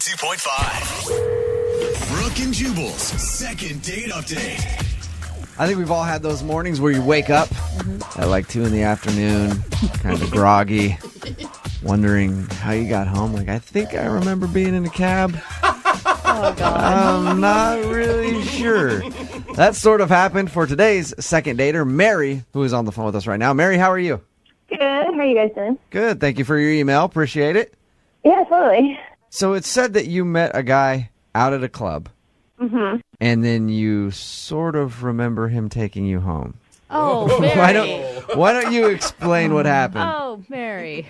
92.5. Brooke and Jubal's second date update. I think we've all had those mornings where you wake up at like 2 in the afternoon, kind of groggy, wondering how you got home. Like, I think I remember being in a cab. Oh, God. I'm not really sure. That sort of happened for today's second dater, Mary, who is on the phone with us right now. Mary, how are you? Good. How are you guys doing? Good. Thank you for your email. Appreciate it. Yeah, totally. So it said that you met a guy out at a club, and then you sort of remember him taking you home. Oh, Mary. Why don't you explain what happened? Oh, Mary.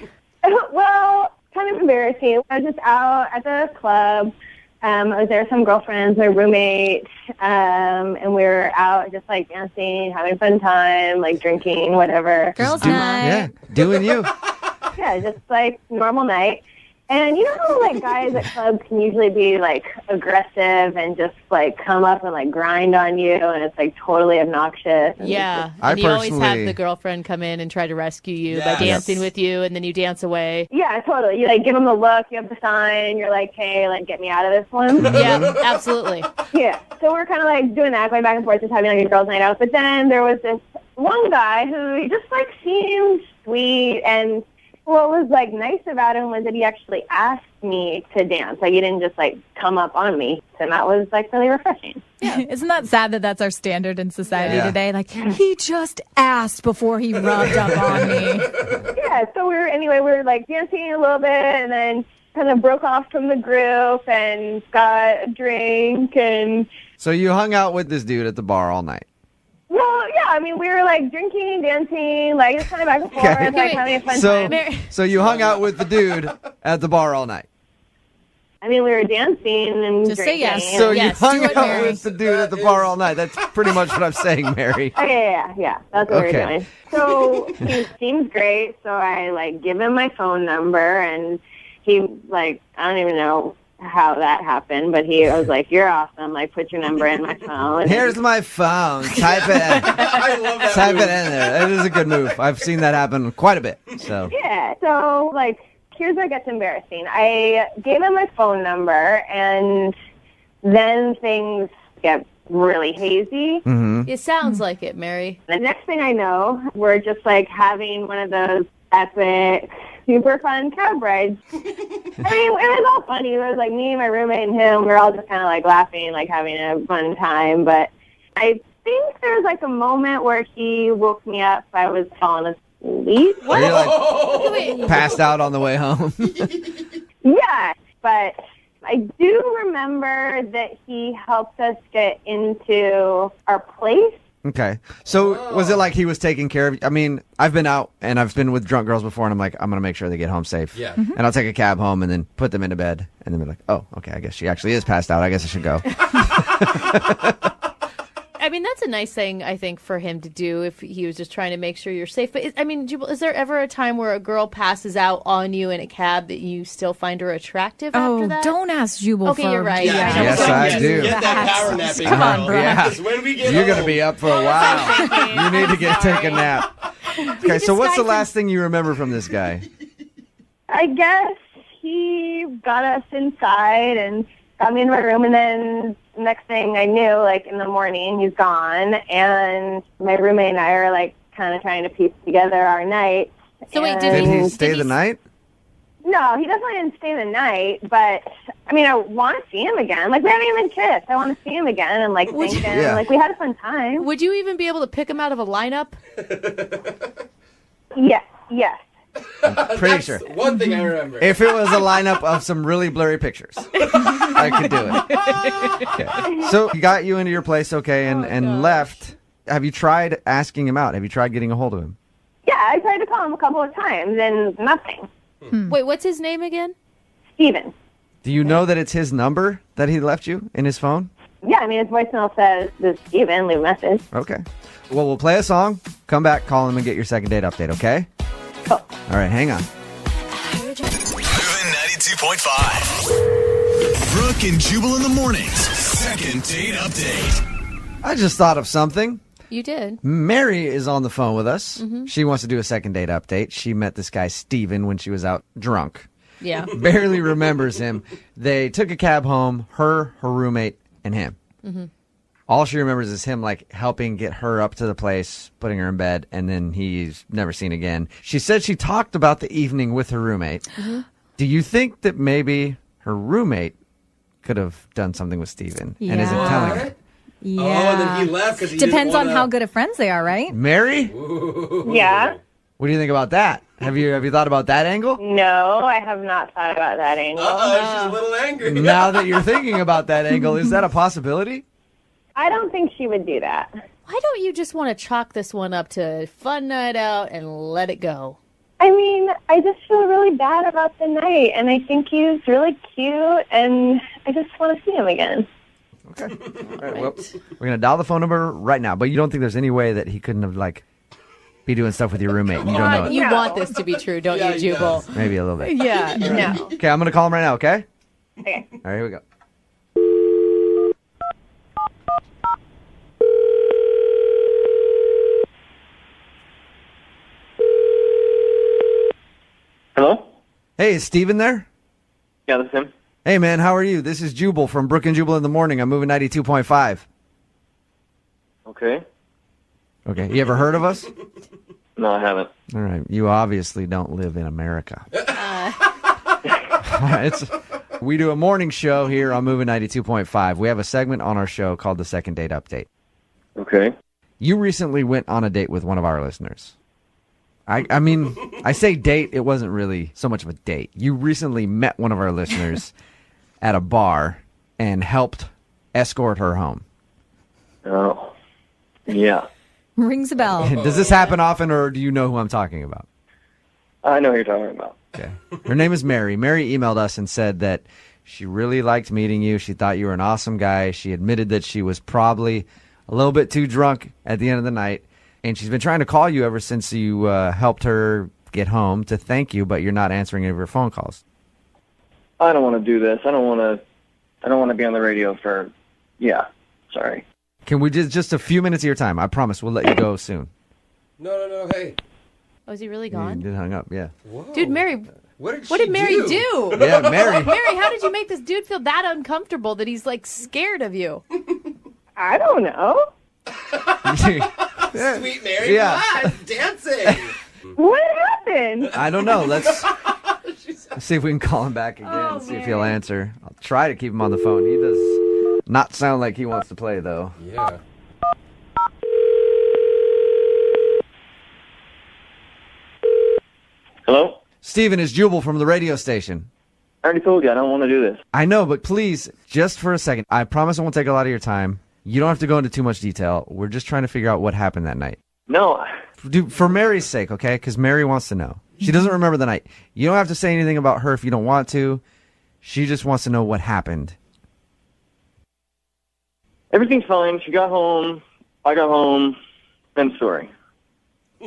Well, kind of embarrassing. I was just out at the club. I was there with some girlfriends, my roommate, and we were out just like dancing, having a fun time, like drinking, whatever. Girls' night. Yeah, doing you. Yeah, just like normal night. And you know how like guys at clubs can usually be like aggressive and just like come up and like grind on you, and it's like totally obnoxious. And Yeah. I And you always have personally- the girlfriend come in and try to rescue you by Yes. dancing with you, and then you dance away. yeah, totally. You like give them the look, you have the sign, and you're like, hey, like get me out of this one. Yeah, absolutely. Yeah, so we're kind of like doing that, going back and forth, just having like a girls' night out. But then there was this one guy who just like seemed sweet, and what was like nice about him was that he actually asked me to dance. Like he didn't just like come up on me, and that was like really refreshing. Isn't that sad that that's our standard in society Yeah. today? Like, he just asked before he rubbed up on me. Yeah, so we were like dancing a little bit, and then kind of broke off from the group and got a drink and. So you hung out with this dude at the bar all night. Well, yeah, I mean, we were, like, drinking, dancing, like, just kind of back and forth, Okay. like, having a fun So, time. so you hung out with the dude at the bar all night. I mean, we were dancing and Just say drinking. yes. So Yes, you hung do it, out Mary. with the dude at the bar all night. That's pretty much what I'm saying, Mary. Okay, yeah, that's what Okay. we were doing. So he seems great, so I, like, give him my phone number, and he, like, I don't even know how that happened, but he was like, you're awesome, like, put your number in my phone. Here's my phone. Type it in. I love that. Type move. it in there. It is a good move. I've seen that happen quite a bit. So Yeah, so, like, here's where it gets embarrassing. I gave him my phone number, and then things get really hazy. It sounds like it, Mary. The next thing I know, we're just, like, having one of those epic, super fun cab rides. I mean, it was all funny. It was, like, me, my roommate, and him. We were all just kind of, like, laughing, like, having a fun time. But I think there was, like, a moment where he woke me up. I was falling asleep. are you like passed out on the way home? Yeah, but I do remember that he helped us get into our place. Okay. So was it like he was taking care of you? I mean, I've been out and I've been with drunk girls before, and I'm like, I'm going to make sure they get home safe. Yeah. And I'll take a cab home and then put them into bed. And then be like, oh, okay, I guess she actually is passed out. I guess I should go. I mean, that's a nice thing, I think, for him to do if he was just trying to make sure you're safe. But, I mean, Jubal, is there ever a time where a girl passes out on you in a cab that you still find her attractive after Oh, that? don't ask Jubal Okay, for you're right. Yeah. I know. Yes, Don't I get do. Get that power napping. Come on, bro. Yeah. Because when we get You're going to home- be up for a while. You need to take a nap. Okay, so what's the last thing you remember from this guy? I guess he got us inside and got me in my room, and then next thing I knew, like in the morning, he's gone, and my roommate and I are like kind of trying to piece together our night. So wait, Did he Did stay he the night? No, he definitely didn't stay the night, but I mean, I want to see him again. Like, we haven't even kissed. I want to see him again and like thank him. Yeah. Like, we had a fun time. Would you even be able to pick him out of a lineup? Yes. Pretty sure. One thing I remember. If it was a lineup of some really blurry pictures, I could do it. Okay. So he got you into your place, okay, and gosh. left. Have you tried asking him out? Have you tried getting a hold of him? Yeah, I tried to call him a couple of times and nothing. Wait, what's his name again? Steven. Do you know that it's his number that he left you in his phone? Yeah, I mean, his voicemail says, "This is Steven, leave a message." Okay. Well, we'll play a song, come back, call him, and get your second date update, okay? Cool. All right, hang on. Moving 92.5. Brooke and Jubal in the mornings. Second date update. I just thought of something. You did. Mary is on the phone with us. She wants to do a second date update. She met this guy, Steven, when she was out drunk. Yeah. barely remembers him. They took a cab home, her roommate, and him. Mm-hmm. All she remembers is him, like, helping get her up to the place, putting her in bed, and then he's never seen again. She said she talked about the evening with her roommate. Mm-hmm. Do you think that maybe her roommate could have done something with Steven and isn't telling her? Yeah. Oh, then he left because he Depends didn't on how good of friends they are, right? Mary? Yeah. What do you think about that? Have you thought about that angle? No, I have not thought about that angle. she's a little angry. Now that you're thinking about that angle, is that a possibility? I don't think she would do that. Why don't you just want to chalk this one up to fun night out and let it go? I mean, I just feel really bad about the night, and I think he's really cute, and I just want to see him again. Okay. All right, well, we're going to dial the phone number right now, but you don't think there's any way that he couldn't have, like, be doing stuff with your roommate and you don't know it? You want this to be true, don't Yeah, you, he Jubal? does. Maybe a little bit. Yeah. No. Okay, I'm going to call him right now, okay? Okay. All right, here we go. Hello? Hey, is Steven there? Yeah, this is him. Hey, man, how are you? This is Jubal from Brook and Jubal in the Morning. I'm moving 92.5. Okay. Okay, you ever heard of us? No, I haven't. All right, you obviously don't live in America. We do a morning show here on Moving 92.5. We have a segment on our show called the Second Date Update. Okay. You recently went on a date with one of our listeners. I mean, I say date, it wasn't really so much of a date. You recently met one of our listeners at a bar and helped escort her home. Oh. Yeah. Rings a bell. Does this happen often, or do you know who I'm talking about? I know who you're talking about. Okay. Her name is Mary. Mary emailed us and said that she really liked meeting you. She thought you were an awesome guy. She admitted that she was probably a little bit too drunk at the end of the night. And she's been trying to call you ever since you helped her get home to thank you, but you're not answering any of her phone calls. I don't want to do this. I don't want to be on the radio for... Yeah. Sorry. Can we just a few minutes of your time? I promise we'll let you go soon. No. Hey. Oh, is he really You gone? did hung up, yeah. Whoa. Dude, Mary, What what did Mary do? Yeah, Mary. Mary, how did you make this dude feel that uncomfortable that he's, like, scared of you? I don't know. Sweet Mary. Yeah. Come on, dancing. What happened? I don't know. Let's see if we can call him back again, see if he'll answer. I'll try to keep him on the phone. He does not sound like he wants to play, though. Yeah. Hello? Steven, is Jubal from the radio station. I already told you I don't want to do this. I know, but please, just for a second, I promise I won't take a lot of your time. You don't have to go into too much detail. We're just trying to figure out what happened that night. No. Dude, for Mary's sake, okay? Because Mary wants to know. She doesn't remember the night. You don't have to say anything about her if you don't want to. She just wants to know what happened. Everything's fine. She got home. I got home. End story.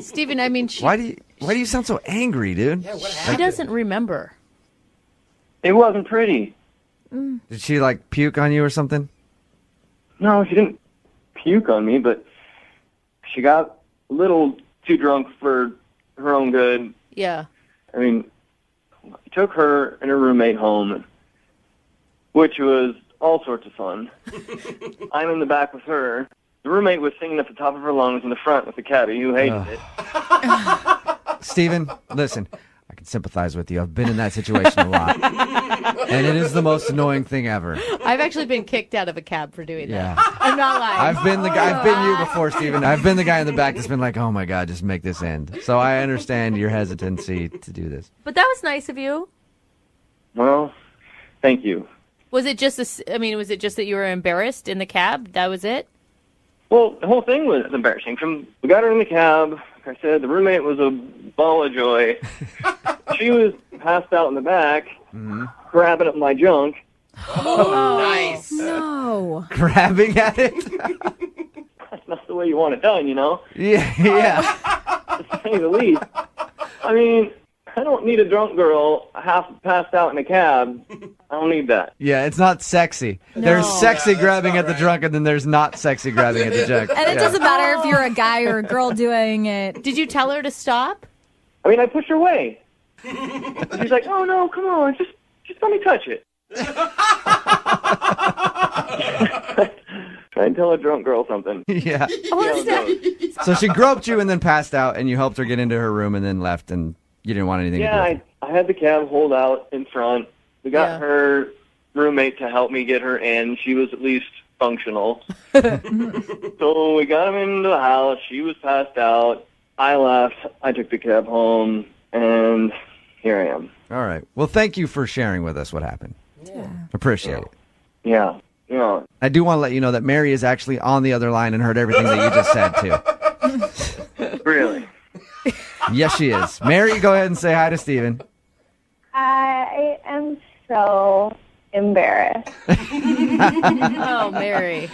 Steven, I mean, Why do you sound so angry, dude? Yeah, what she happened? doesn't remember. It wasn't pretty. Did she, like, puke on you or something? No, she didn't puke on me, but she got a little too drunk for her own good. Yeah. I mean, I took her and her roommate home, which was all sorts of fun. I'm in the back with her. The roommate was singing at the top of her lungs in the front with the cabbie who hated it. Steven, listen, I can sympathize with you. I've been in that situation a lot. And it is the most annoying thing ever. I've actually been kicked out of a cab for doing Yeah. that. I'm not lying. I've been you before, Steven. I've been the guy in the back that's been like, oh my God, just make this end. So I understand your hesitancy to do this. But that was nice of you. Well, thank you. Was it just was it just that you were embarrassed in the cab? That was it? Well, the whole thing was embarrassing. We got her in the cab. Like I said, the roommate was a ball of joy. She was passed out in the back, grabbing up my junk. Oh, nice. No. Grabbing at it? That's not the way you want it done, you know? Yeah. To say the least. I mean, I don't need a drunk girl half passed out in a cab. I don't need that. Yeah, it's not sexy. There's sexy that's grabbing not at the right. drunk, and then there's not sexy grabbing at the junk. And it doesn't matter if you're a guy or a girl doing it. Did you tell her to stop? I mean, I pushed her away. She's like, oh, no, come on, just let me touch it. Try and tell a drunk girl something. Yeah. What's that? So she groped you and then passed out, and you helped her get into her room and then left, and you didn't want anything to do with it. I had the cab hold out in front. We got Yeah. her roommate to help me get her in. She was at least functional. So we got him into the house. She was passed out. I left. I took the cab home, and here I am. All right. Well, thank you for sharing with us what happened. Appreciate it. Yeah. I do want to let you know that Mary is actually on the other line and heard everything that you just said, too. Really? Yes, she is. Mary, go ahead and say hi to Steven. I am so embarrassed. Oh, Mary.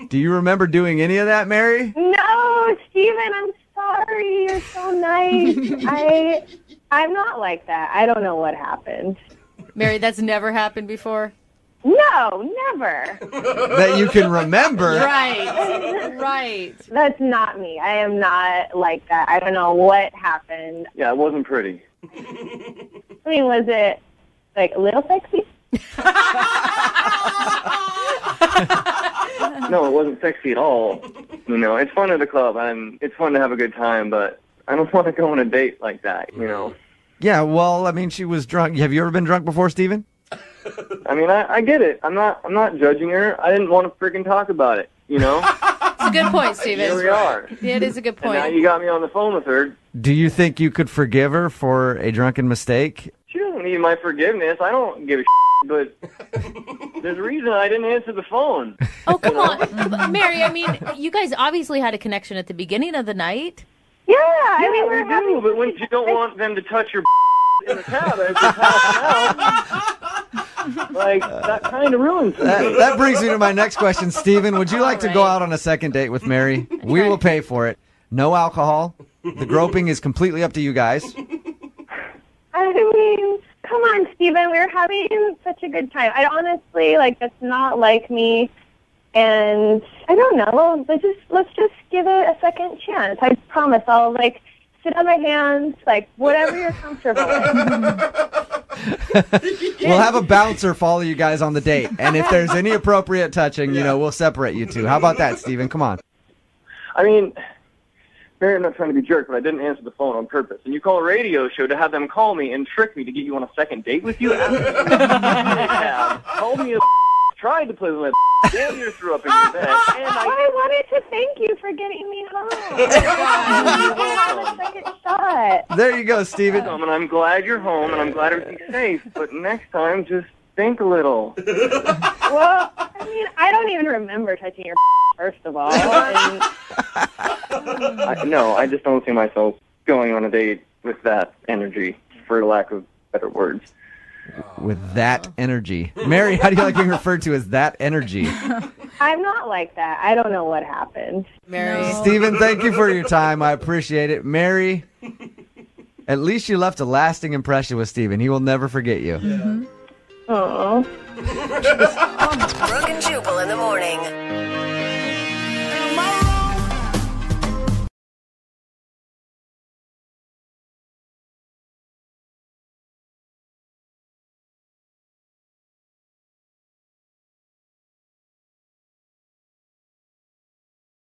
Do you remember doing any of that, Mary? No, Steven, I'm sorry. You're so nice. I'm not like that. I don't know what happened. Mary, that's never happened before? No, never. That you can remember? Right. Right. That's not me. I am not like that. I don't know what happened. Yeah, it wasn't pretty. I mean, was it like a little sexy? No, it wasn't sexy at all. You know, it's fun at the club, and it's fun to have a good time, but I don't want to go on a date like that, you know? Yeah, well, I mean, she was drunk. Have you ever been drunk before, Steven? I mean, I get it. I'm not judging her. I didn't want to freaking talk about it, you know? It's a good point, Steven. Here we are. Yeah, it is a good And now point. you got me on the phone with her. Do you think you could forgive her for a drunken mistake? She doesn't need my forgiveness. I don't give a but there's a reason I didn't answer the phone. Oh, come on. Mary, I mean, you guys obviously had a connection at the beginning of the night. Yeah, I mean, Yeah, we're we having. do, but when you don't want them to touch your in the cab as you're passing out, like, that kind of ruins That, things. that brings me to my next question. Steven, would you like to go out on a second date with Mary? We will pay for it. No alcohol. The groping is completely up to you guys. I mean, come on, Steven. We were having such a good time. I honestly, like, that's not like me. And I don't know. Let's just give it a second chance. I promise I'll, like, sit on my hands, like, whatever you're comfortable with. We'll have a bouncer follow you guys on the date. And if there's any appropriate touching, we'll separate you two. How about that, Steven? Come on. I mean, Mary, I'm not trying to be a jerk, but I didn't answer the phone on purpose. And you call a radio show to have them call me and trick me to get you on a second date with you? Told me you tried to play with my damn near threw up in your bed. And I wanted to thank you for getting me home. Have a second shot. There you go, Steven. and I'm glad you're home, and I'm glad everything's safe. But next time, just think a little. Well, I mean, I don't even remember touching your first of all. And No, I just don't see myself going on a date with that energy, for lack of better words. With that energy. Mary, how do you like being referred to as that energy? I'm not like that. I don't know what happened. Mary. Steven, thank you for your time. I appreciate it. Mary, at least you left a lasting impression with Steven. He will never forget you. Oh. Brooke and Jubal in the morning.